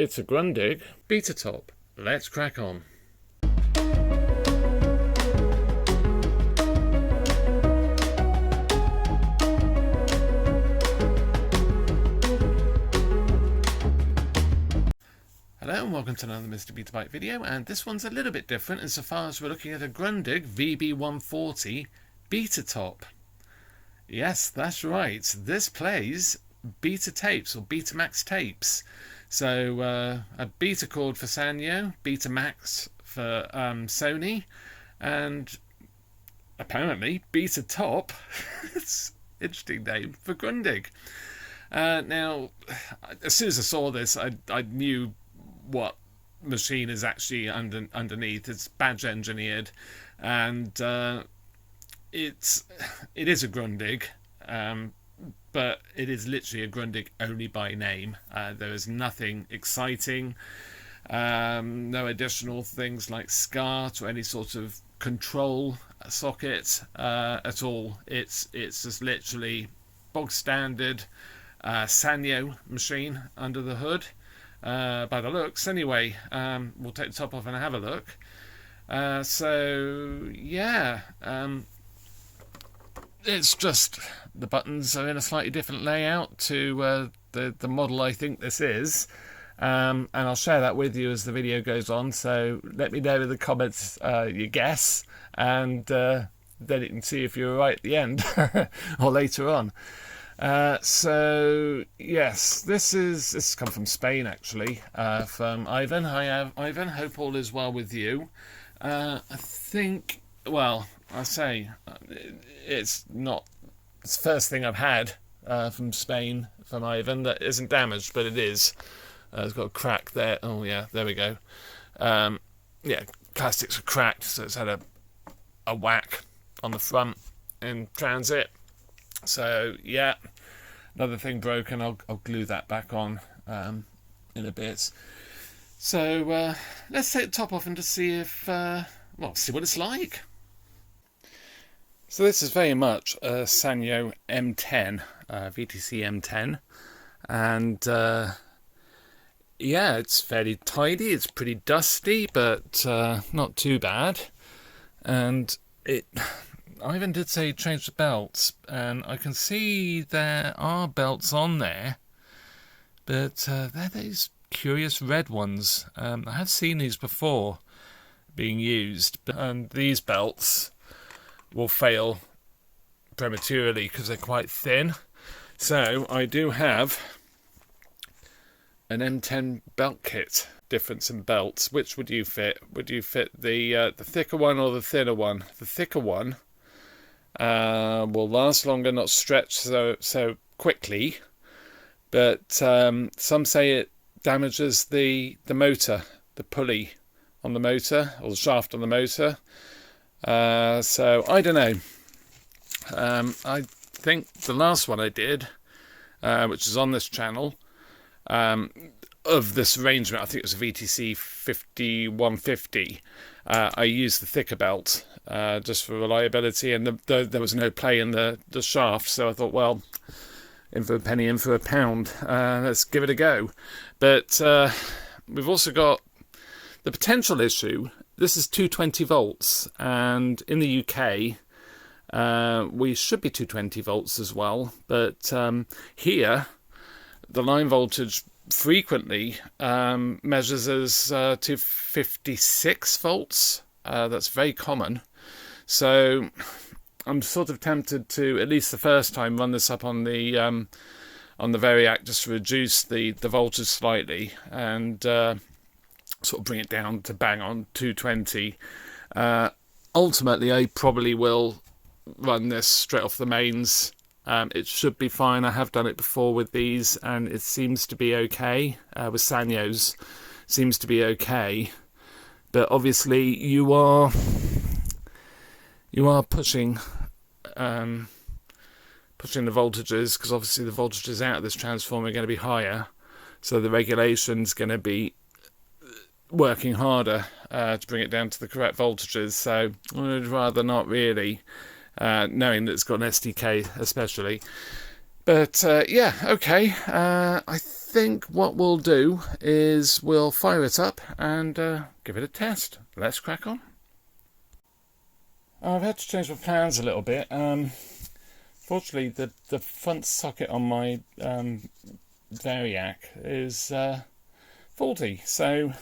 It's a Grundig Betatop. Let's crack on. Hello and welcome to another MrBetaByte video, and this one's a little bit different insofar as we're looking at a Grundig VB140 Betatop. Yes, that's right, this plays beta tapes or Betamax tapes. So a beta cord for Sanyo, Betamax for Sony, and apparently Betatop. It's an interesting name for Grundig. Now, as soon as I saw this, I knew what machine is actually underneath. It's badge engineered, and it is a Grundig, but it is literally a Grundig only by name. There is nothing exciting, no additional things like SCART or any sort of control socket at all. It's just literally bog standard Sanyo machine under the hood. By the looks anyway. We'll take the top off and have a look. So yeah, it's just the buttons are in a slightly different layout to the model I think this is, and I'll share that with you as the video goes on, so let me know in the comments your guess, and then you can see if you're right at the end or later on. So yes, this has come from Spain actually, from Ivan. Hi Ivan, hope all is well with you. I think, well, I say it's not, it's the first thing I've had from Spain from Ivan that isn't damaged, but it is. It's got a crack there. Oh yeah, there we go. Yeah, plastics are cracked, so it's had a whack on the front in transit. So yeah, another thing broken. I'll glue that back on in a bit. So let's take the top off and just see if see what it's like. So this is very much a Sanyo M10, VTC M10, and yeah, it's fairly tidy. It's pretty dusty, but not too bad. And Ivan did say change the belts, and I can see there are belts on there, but they're these curious red ones. I have seen these before being used, and these belts will fail prematurely because they're quite thin. So I do have an M10 belt kit. Difference in belts. Which would you fit? Would you fit the thicker one or the thinner one? The thicker one will last longer, not stretch so quickly, but some say it damages the motor, the pulley on the motor, or the shaft on the motor. So I don't know. I think the last one I did, which is on this channel, of this arrangement, I think it was a VTC 5150. I used the thicker belt just for reliability, and there was no play in the shaft, so I thought, well, in for a penny, in for a pound, let's give it a go. But we've also got the potential issue. This is 220 volts, and in the UK we should be 220 volts as well, but here the line voltage frequently measures as 256 volts. That's very common. So I'm sort of tempted to, at least the first time, run this up on the variac just to reduce the voltage slightly, and sort of bring it down to bang on 220. Ultimately, I probably will run this straight off the mains. It should be fine. I have done it before with these, and it seems to be okay. With Sanyos, seems to be okay. But obviously, you are pushing the voltages, because obviously the voltages out of this transformer are going to be higher, so the regulation's going to be working harder to bring it down to the correct voltages. So I'd rather not really. Knowing that it's got an SDK especially. But yeah, okay. I think what we'll do is we'll fire it up and give it a test. Let's crack on. I've had to change my plans a little bit. Fortunately, the front socket on my Variac is faulty, so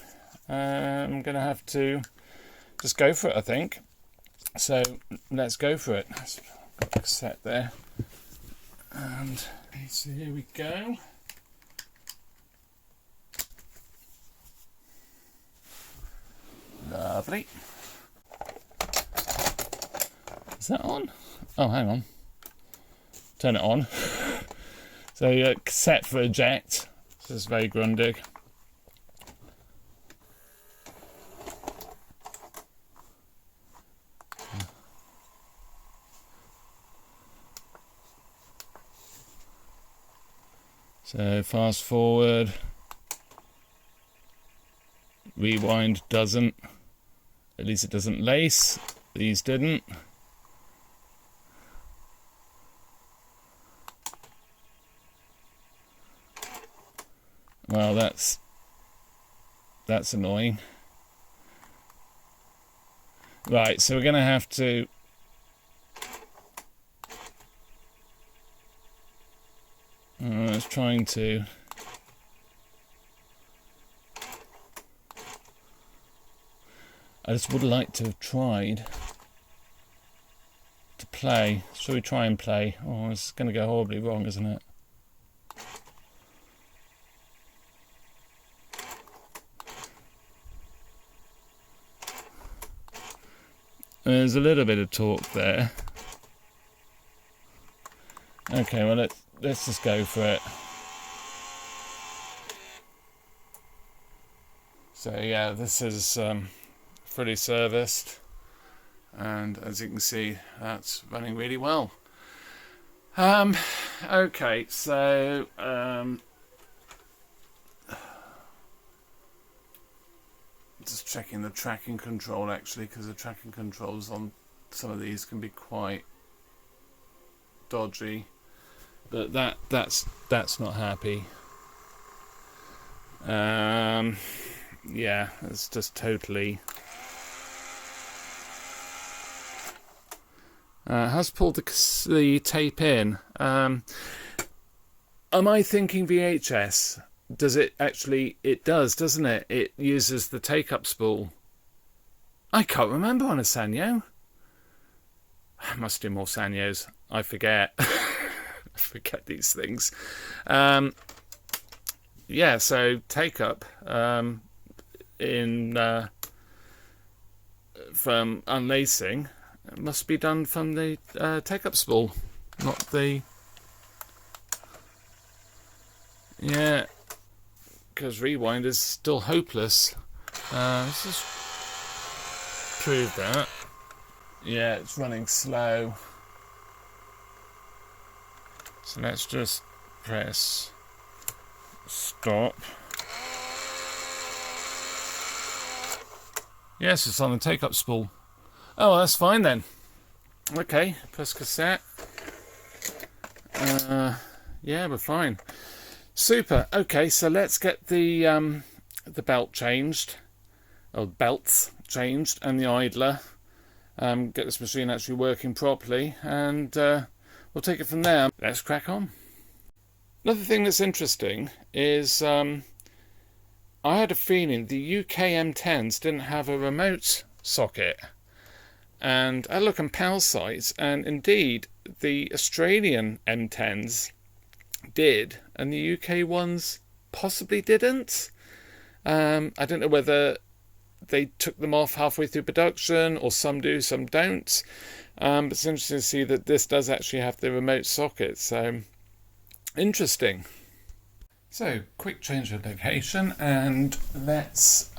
I'm going to have to just go for it, I think. So let's go for it. Got the cassette there, and so here we go. Lovely. Is that on? Oh, hang on. Turn it on. So cassette for eject. This is very Grundig. So fast forward. Rewind doesn't. At least it doesn't lace. These didn't. Well, that's annoying. Right, so we're going to have to I was trying to I just would like to have tried to play. Shall we try and play? Oh, it's going to go horribly wrong, isn't it? There's a little bit of torque there. Okay, well let's just go for it. So yeah, this is fully serviced, and as you can see, that's running really well. Okay, so just checking the tracking control actually, because the tracking controls on some of these can be quite dodgy, but that's not happy. Yeah, it's just totally has pulled the tape in. Am I thinking VHS? Does it actually? It does, doesn't it? It uses the take-up spool. I can't remember on a Sanyo. I must do more Sanyos. I forget. I forget these things. Yeah, so take-up from unlacing must be done from the take-up spool, not the... Yeah, because rewind is still hopeless. Let's just prove that. Yeah, it's running slow. So let's just press stop. Yes, it's on the take-up spool. Oh, that's fine then. Okay, press cassette. Yeah, we're fine. Super. Okay, so let's get the belt changed, or belts changed, and the idler. Get this machine actually working properly, and we'll take it from there. Let's crack on. Another thing that's interesting is I had a feeling the UK M10s didn't have a remote socket. And I look on PAL sites, and indeed the Australian M10s did, and the UK ones possibly didn't. I don't know whether they took them off halfway through production, or some do, some don't. But it's interesting to see that this does actually have the remote socket, so interesting. So, quick change of location, and let's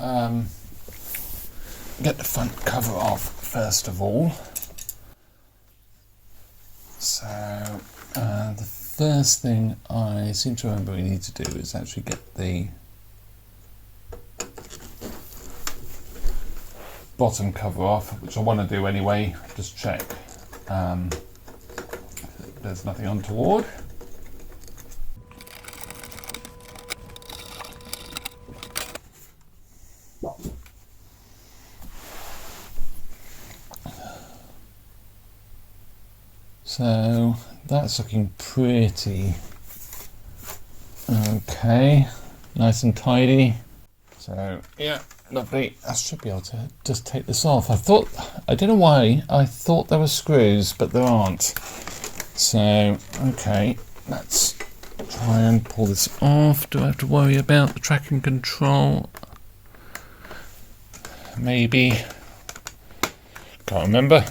get the front cover off first of all. So, the first thing I seem to remember we need to do is actually get the bottom cover off, which I want to do anyway. Just check there's nothing untoward. So that's looking pretty okay, nice and tidy. So yeah, lovely. I should be able to just take this off. I don't know why I thought there were screws, but there aren't. So okay, let's try and pull this off. Do I have to worry about the traction control? Maybe. Can't remember.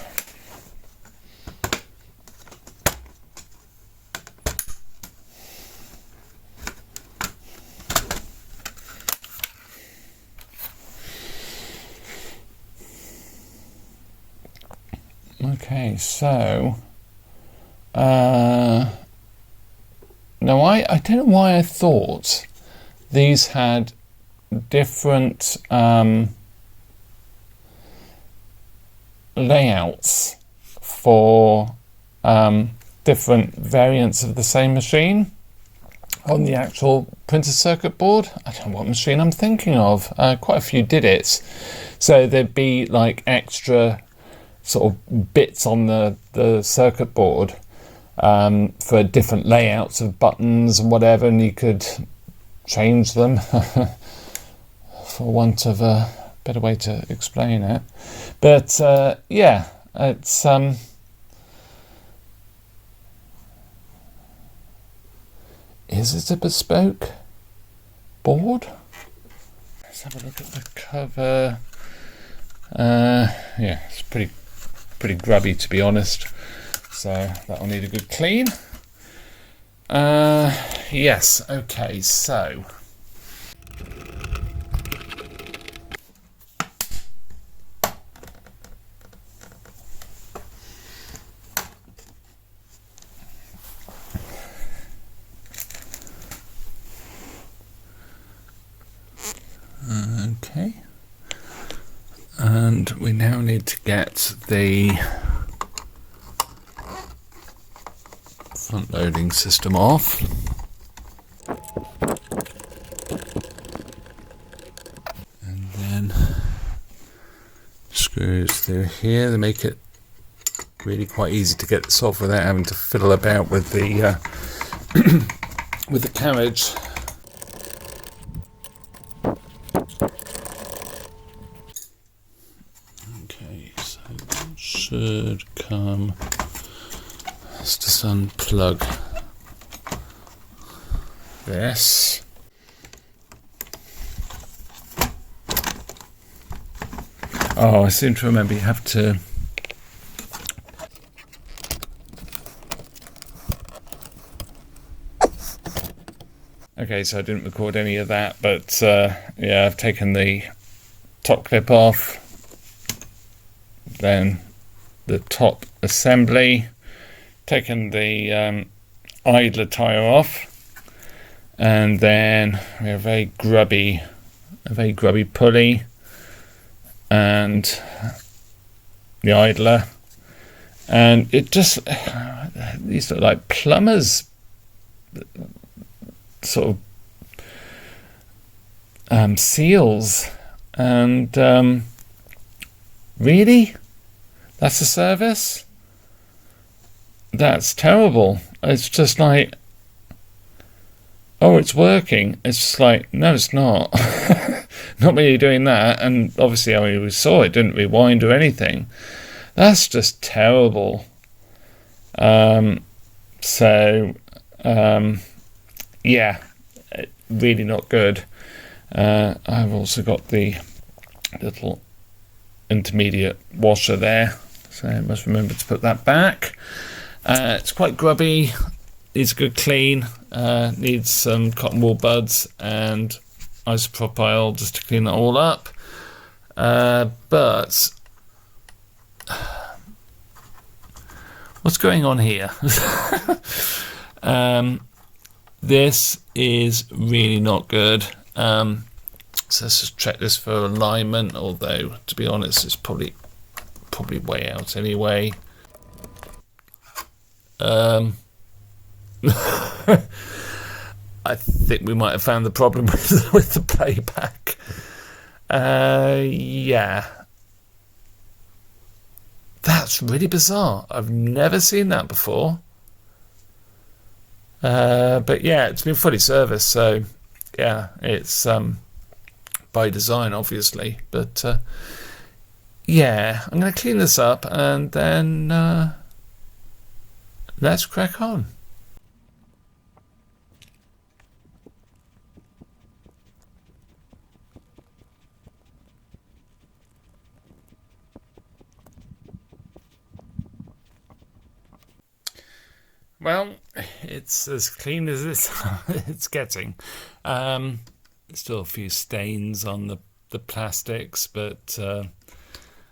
Okay, so no, I don't know why I thought these had different layouts for different variants of the same machine on the actual printed circuit board. I don't know what machine I'm thinking of. Quite a few did it. So there'd be like extra sort of bits on the circuit board for different layouts of buttons and whatever, and you could change them for want of a better way to explain it. But yeah, it's is it a bespoke board? Let's have a look at the cover. Yeah, it's pretty grubby, to be honest, so that'll need a good clean. Yes, okay, so okay, and we now need to get the front loading system off. And then screws through here. They make it really quite easy to get this off without having to fiddle about with the with the carriage. Okay, so that should come. Let's just unplug this. Oh, I seem to remember you have to okay, so I didn't record any of that, but yeah, I've taken the top clip off, then the top assembly, taken the idler tyre off, and then we have a very grubby pulley and the idler, and it just these look like plumbers sort of seals, and really, that's a service? That's terrible. It's just like, oh, it's working. It's just like, no, it's not. Not really doing that. And obviously, I mean, we saw it didn't rewind or anything. That's just terrible. Yeah, really not good. I've also got the little intermediate washer there, so I must remember to put that back. It's quite grubby, needs a good clean, needs some cotton wool buds and isopropyl just to clean that all up. But what's going on here? This is really not good. So let's just check this for alignment, although to be honest it's probably way out anyway. I think we might have found the problem with the playback. Yeah, That's really bizarre. I've never seen that before. But yeah, it's been fully serviced, so yeah, it's by design, obviously. But yeah, I'm going to clean this up and then let's crack on. Well, it's as clean as it's getting. Still a few stains on the plastics, but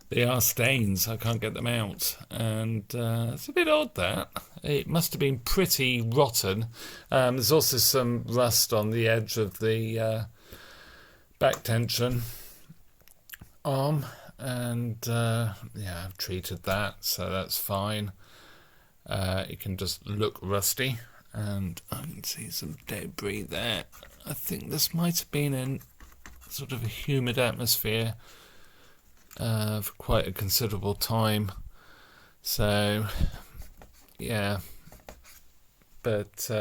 they are stains. I can't get them out, and it's a bit odd that it must have been pretty rotten. There's also some rust on the edge of the back tension arm, and yeah, I've treated that, so that's fine. It can just look rusty, and I can see some debris there. I think this might have been in sort of a humid atmosphere for quite a considerable time. So yeah, but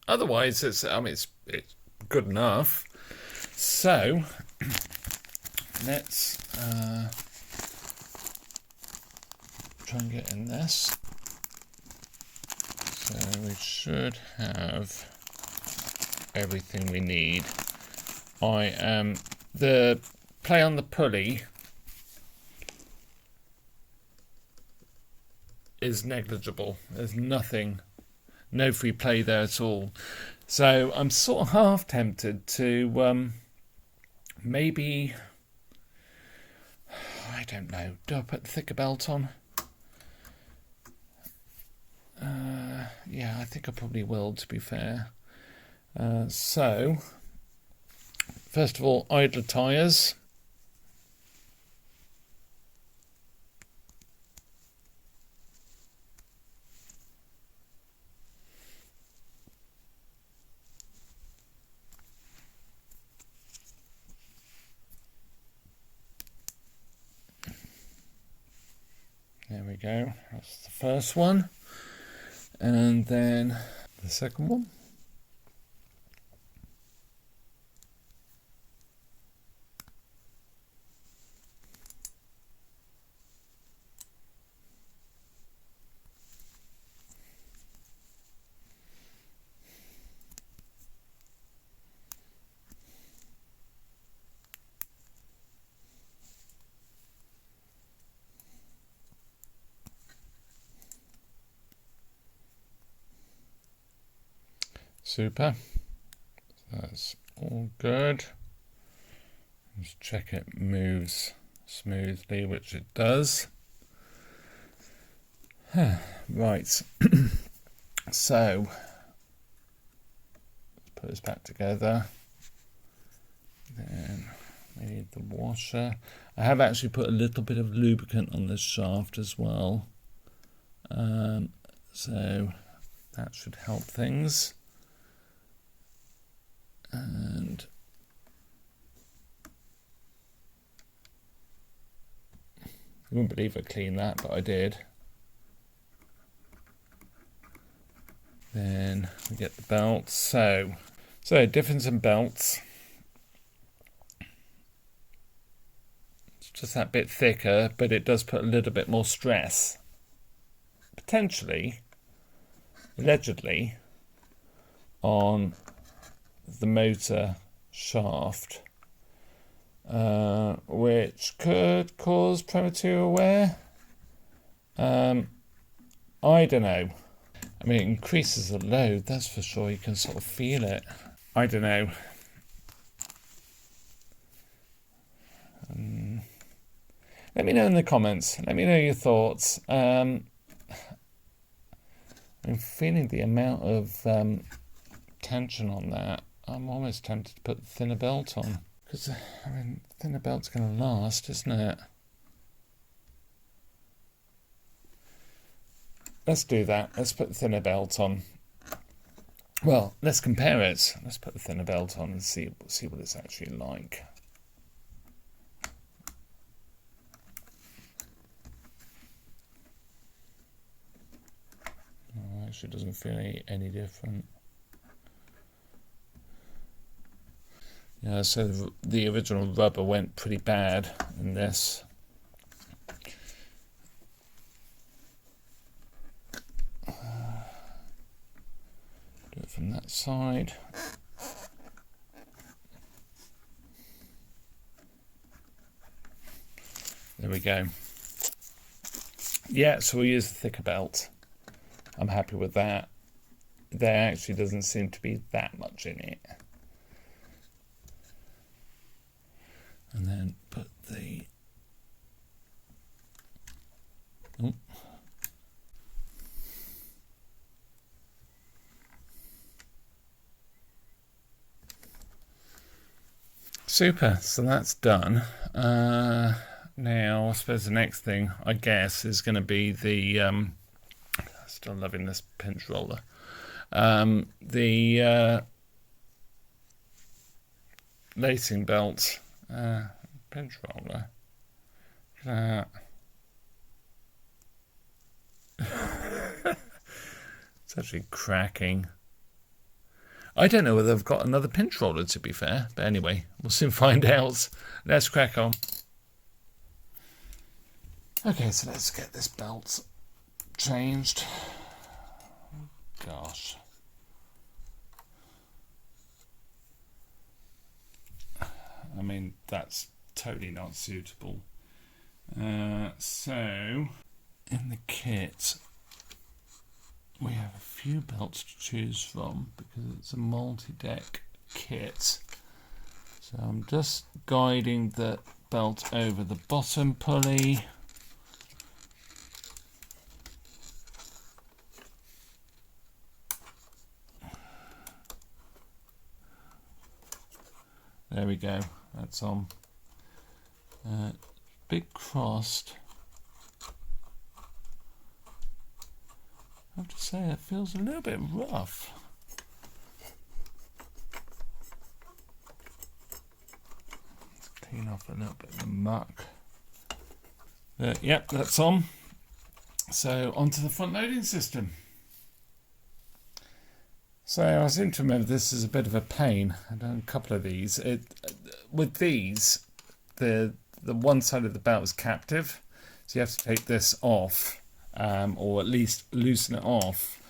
otherwise it's good enough. So let's try and get in this. So we should have everything we need. The play on the pulley is negligible. There's nothing, no free play there at all. So I'm sort of half tempted to maybe, I don't know, do I put the thicker belt on? Yeah, I think I probably will, to be fair. So, first of all, idler tyres. There we go, that's the first one. And then the second one. Super. That's all good. Let's check it moves smoothly, which it does. Right. So, let's put this back together. Then we need the washer. I have actually put a little bit of lubricant on this shaft as well. So that should help things. And you wouldn't believe I cleaned that, but I did. Then we get the belts. So difference in belts. It's just that bit thicker, but it does put a little bit more stress, potentially, allegedly, on the motor shaft, which could cause premature wear. I don't know. I mean, it increases the load, that's for sure. You can sort of feel it. I don't know. Let me know in the comments. Let me know your thoughts. I'm feeling the amount of tension on that. I'm almost tempted to put the thinner belt on, because I mean, thinner belt's going to last, isn't it? Let's do that. Let's put the thinner belt on. Well, let's compare it. Let's put the thinner belt on and see what it's actually like. Actually, it doesn't feel any different. Yeah, so the original rubber went pretty bad in this. Do it from that side. There we go. Yeah, so we use the thicker belt. I'm happy with that. There actually doesn't seem to be that much in it. And then put the... Oh. Super, so that's done. Now, I suppose the next thing, I guess, is going to be the... still loving this pinch roller. The lacing belt. Pinch roller. It's actually cracking. I don't know whether I've got another pinch roller, to be fair, but anyway, we'll soon find out. Let's crack on. Okay, so let's get this belt changed. Gosh. I mean, that's totally not suitable. So, in the kit, we have a few belts to choose from because it's a multi-deck kit. So I'm just guiding the belt over the bottom pulley. There we go, that's on. Big crossed. I have to say, it feels a little bit rough. Let's clean off a little bit of the muck. Yep, that's on. So, onto the front loading system. So I seem to remember this is a bit of a pain. I've done a couple of these. With these, the one side of the belt is captive, so you have to take this off, or at least loosen it off.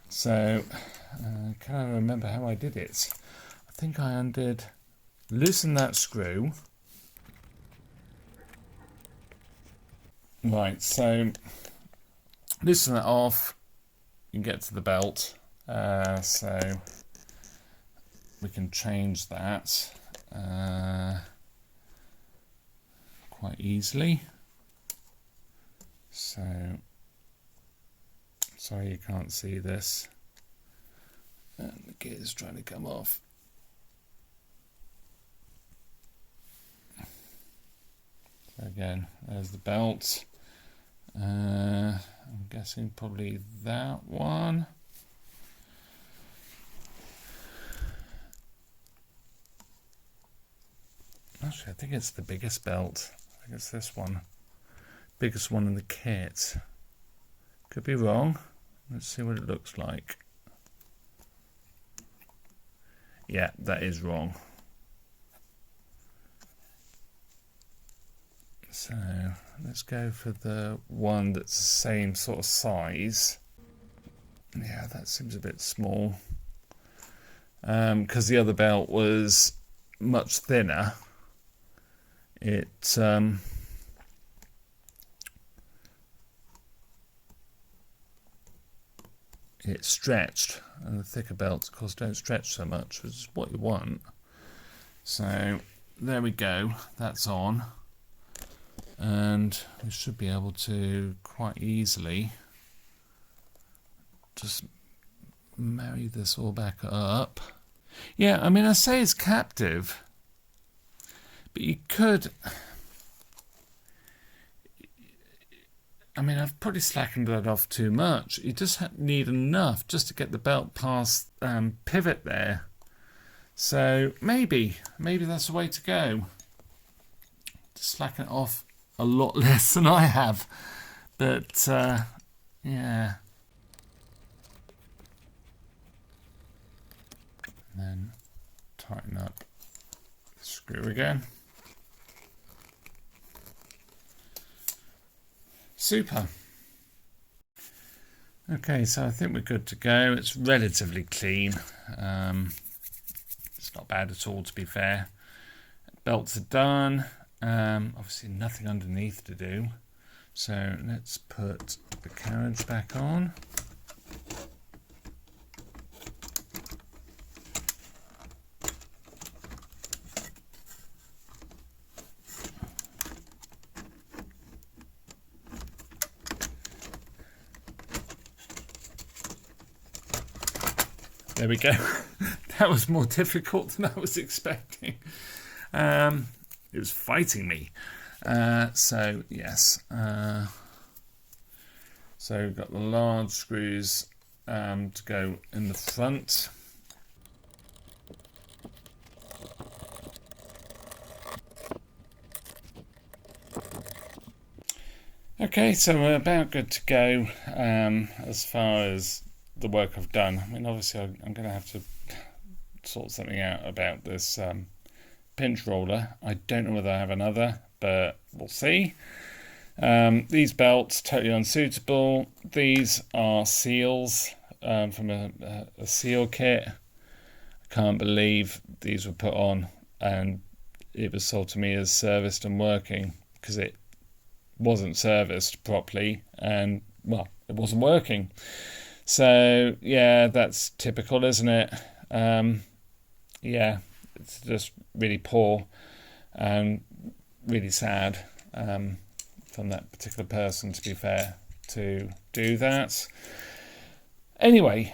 So can I remember how I did it? I think I undid, loosen that screw. Right, so loosen that off. You can get to the belt. So we can change that quite easily. So, sorry you can't see this. And the gear is trying to come off. So again, there's the belt. I'm guessing probably that one. Actually, I think it's the biggest belt. I think it's this one. Biggest one in the kit. Could be wrong. Let's see what it looks like. Yeah, that is wrong. So, let's go for the one that's the same sort of size. Yeah, that seems a bit small. Because the other belt was much thinner. It stretched, and the thicker belts, of course, don't stretch so much, which is what you want. So there we go, that's on, and we should be able to quite easily just marry this all back up. Yeah, I mean, I say it's captive, but you could, I mean, I've probably slackened that off too much. You just need enough just to get the belt past pivot there. So maybe that's the way to go. Just slacken it off a lot less than I have. But yeah. And then tighten up the screw again. Super. Okay, so I think we're good to go. It's relatively clean. It's not bad at all, to be fair. Belts are done. Obviously nothing underneath to do. So let's put the carriage back on. There we go. That was more difficult than I was expecting. It was fighting me. So yes. So we've got the large screws to go in the front. Okay, so we're about good to go as far as the work I've done. I mean, obviously I'm going to have to sort something out about this pinch roller. I don't know whether I have another, but we'll see. These belts, totally unsuitable. These are seals from a seal kit. I can't believe these were put on and it was sold to me as serviced and working, because it wasn't serviced properly and, well, it wasn't working. So yeah, that's typical, isn't it? Yeah, it's just really poor and really sad from that particular person, to be fair, to do that. Anyway,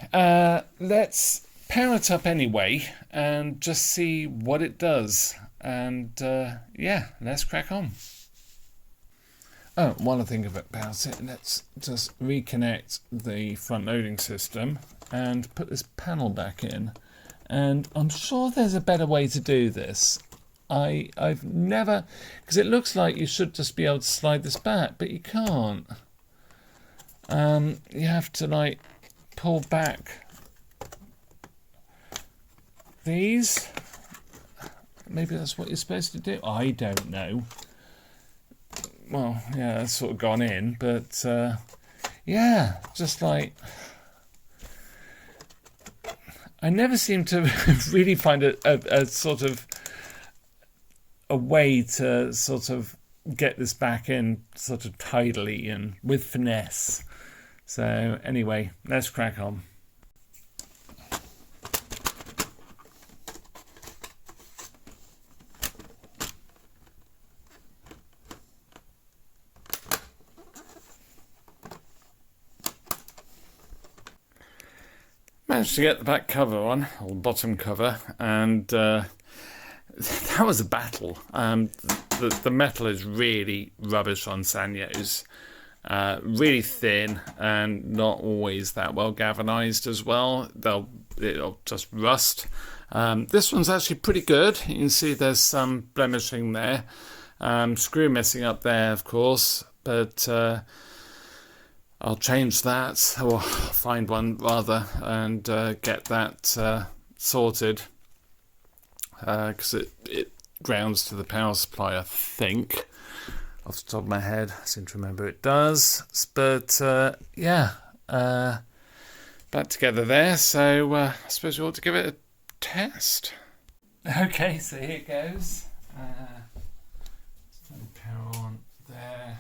let's power it up anyway and just see what it does. And yeah, let's crack on. Oh, one other thing about it, let's just reconnect the front loading system and put this panel back in. And I'm sure there's a better way to do this. I've never, because it looks like you should just be able to slide this back, but you can't. You have to like pull back these. Maybe that's what you're supposed to do. I don't know. Well, yeah, that's sort of gone in, but yeah, just like, I never seem to really find a sort of a way to sort of get this back in sort of tidily and with finesse. So anyway, let's crack on. Managed to get the back cover on, or the bottom cover, and that was a battle. The metal is really rubbish on Sanyos, really thin and not always that well galvanized as well. It'll just rust. This one's actually pretty good. You can see there's some blemishing there, screw missing up there, of course, but I'll change that, or find one rather, and get that sorted, because it grounds to the power supply, I think, off the top of my head. I seem to remember it does, but yeah, back together there, so I suppose we ought to give it a test. Okay, so here it goes. Power on there.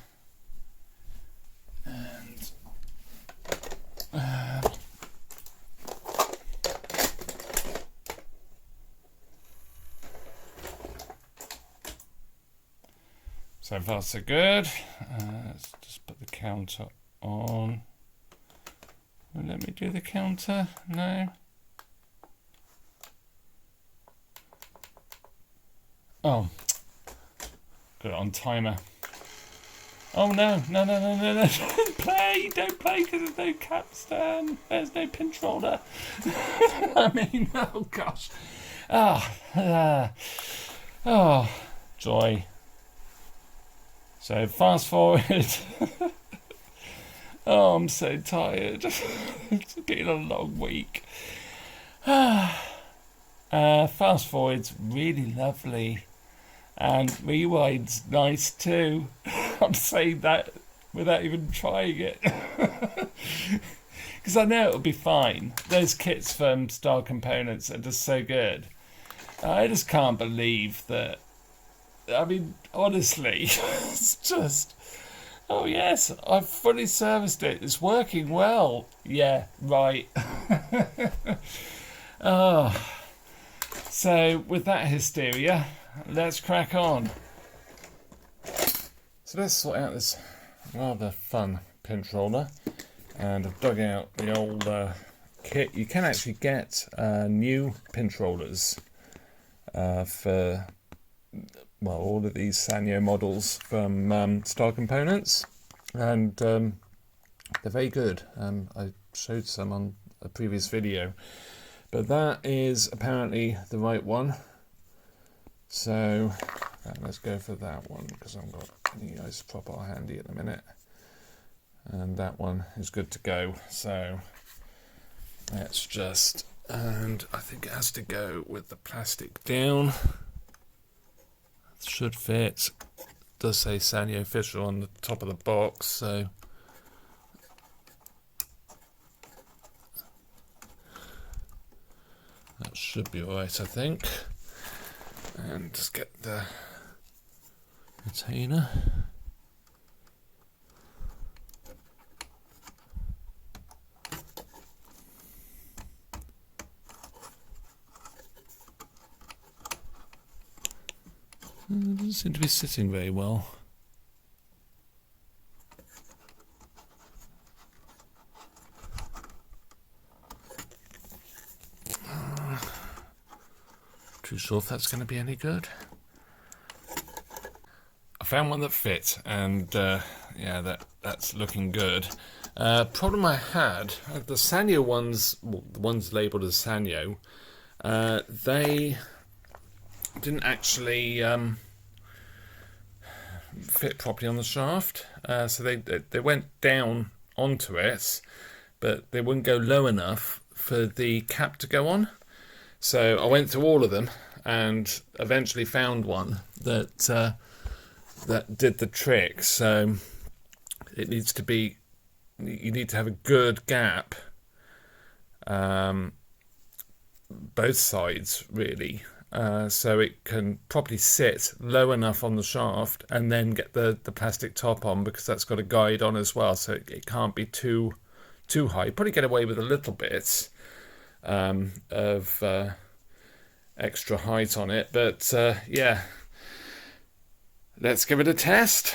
And so far so good. Let's just put the counter on. Will let me do the counter? No. Oh, got it on timer. Oh no, no, no, no, no, no, don't play, because there's no capstan, there's no pinch roller. I mean, oh gosh. Oh, joy. So fast forward. Oh, I'm so tired. It's been a long week. Fast forward's really lovely, and rewind's nice too. I'm saying that without even trying it, because I know it'll be fine. Those kits from Star Components are just so good. I just can't believe that. I mean, honestly, it's just. Oh yes, I've fully serviced it. It's working well. Yeah, right. Oh. So, with that hysteria, let's crack on. So let's sort out this rather fun pinch roller. And I've dug out the old kit. You can actually get new pinch rollers for, well, all of these Sanyo models from Star Components. And they're very good. I showed some on a previous video. But that is apparently the right one. So let's go for that one, because I haven't got any isopropyl handy at the minute. And that one is good to go. So let's just, and I think it has to go with the plastic down. It should fit. It does say Sanyo Official on the top of the box, so that should be alright, I think. And just get the retainer. It doesn't seem to be sitting very well. Too sure if that's going to be any good. I found one that fit, and yeah, that's looking good. Problem I had, the Sanyo ones, well, the ones labelled as Sanyo, they didn't actually fit properly on the shaft, so they went down onto it, but they wouldn't go low enough for the cap to go on. So I went through all of them and eventually found one that that did the trick. So it needs to be, you need to have a good gap, both sides really, so it can properly sit low enough on the shaft and then get the plastic top on, because that's got a guide on as well, so it can't be too high. You probably get away with a little bit of extra height on it, but yeah, let's give it a test.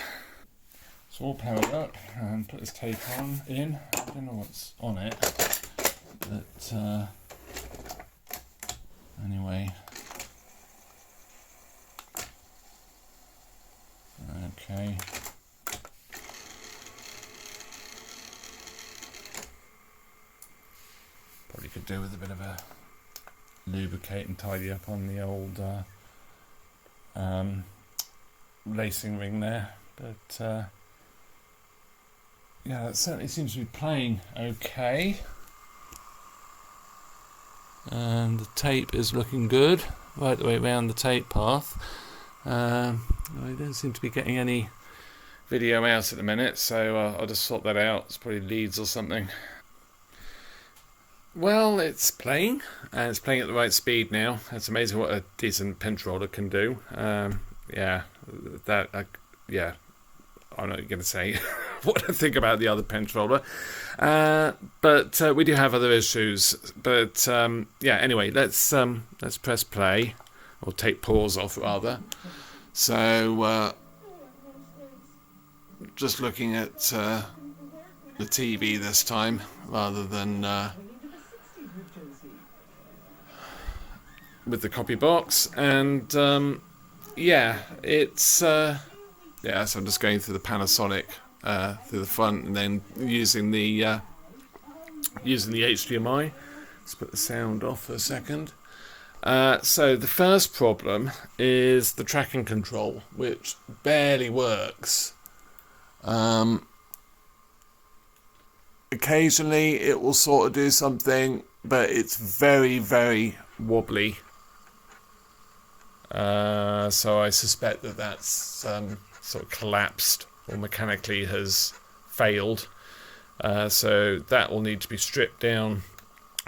It's all powered up, and put this tape in. I don't know what's on it, but anyway. Okay. Probably could do with a bit of a lubricate and tidy up on the old lacing ring there, but yeah, that certainly seems to be playing okay, and the tape is looking good right the way around the tape path. I don't seem to be getting any video out at the minute, so I'll just sort that out. It's probably leads or something. Well, it's playing, and it's playing at the right speed now. It's amazing what a decent pinch roller can do. Yeah, yeah, I'm not going to say what I think about the other pinch roller, but we do have other issues. But yeah, anyway, let's press play, or take pause off rather. So just looking at the TV this time rather than with the copy box, and yeah, it's yeah. So I'm just going through the Panasonic through the front, and then using the HDMI. Let's put the sound off for a second. So the first problem is the tracking control, which barely works. Occasionally it will sort of do something, but it's very, very wobbly. So I suspect that that's sort of collapsed or mechanically has failed. So that will need to be stripped down,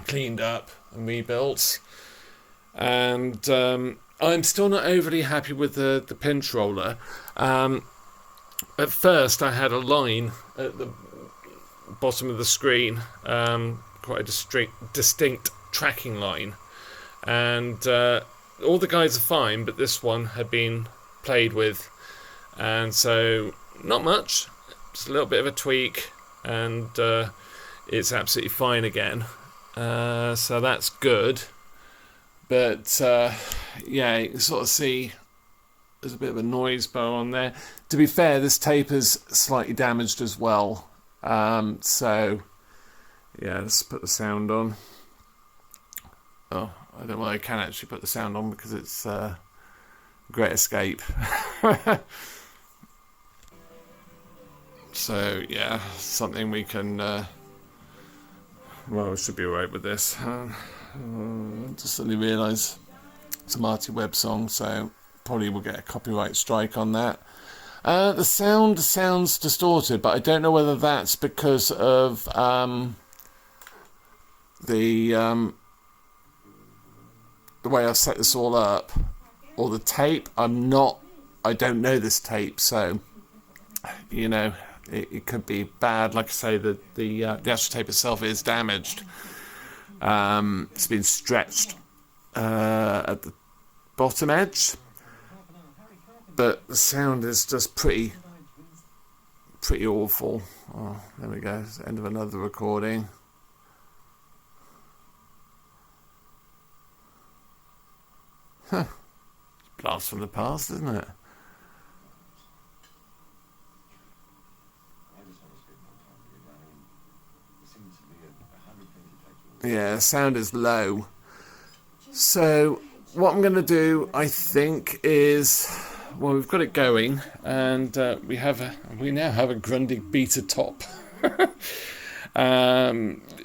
cleaned up and rebuilt. And I'm still not overly happy with the pinch roller. At first I had a line at the bottom of the screen, quite a distinct tracking line, and all the guides are fine, but this one had been played with, and so not much, just a little bit of a tweak, and it's absolutely fine again. So that's good, but yeah, you can sort of see there's a bit of a noise bar on there. To be fair, this tape is slightly damaged as well. So yeah, let's put the sound on. Oh, I don't know whether I can actually put the sound on because it's Great Escape. So yeah, something we can well, we should be alright with this. Just suddenly realise it's a Marty Webb song, so probably we'll get a copyright strike on that. The sound sounds distorted, but I don't know whether that's because of the way I've set this all up, or the tape. I don't know this tape, so you know, it could be bad. Like I say, the actual tape itself is damaged. It's been stretched at the bottom edge, but the sound is just pretty awful. Oh, there we go. It's the end of another recording. Huh. Blast from the past, isn't it? Yeah, sound is low. So what I'm going to do, I think, is, well, we've got it going, and we now have a Grundig Betatop.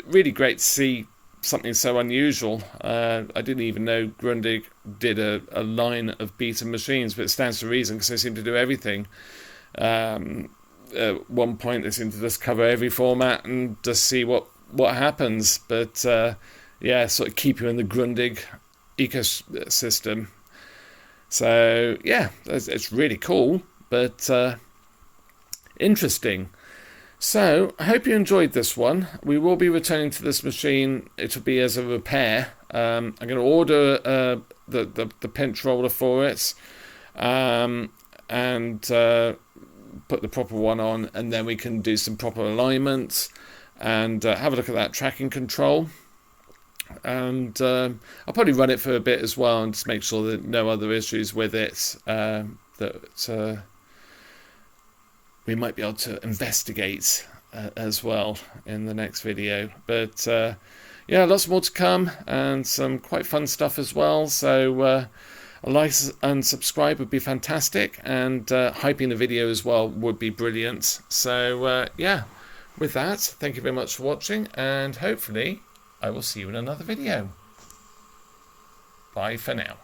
Really great to see something so unusual. I didn't even know Grundig did a line of beta machines, but it stands to reason because they seem to do everything. At one point they seem to just cover every format and just see what happens, but yeah, sort of keep you in the Grundig ecosystem. So yeah, it's really cool, but interesting. So I hope you enjoyed this one. We will be returning to this machine. It'll be as a repair. I'm going to order the pinch roller for it, and put the proper one on, and then we can do some proper alignment and have a look at that tracking control. And I'll probably run it for a bit as well and just make sure that no other issues with it that we might be able to investigate as well in the next video. But yeah, lots more to come and some quite fun stuff as well. So a like and subscribe would be fantastic, and hyping the video as well would be brilliant. So yeah, with that, thank you very much for watching, and hopefully I will see you in another video. Bye for now.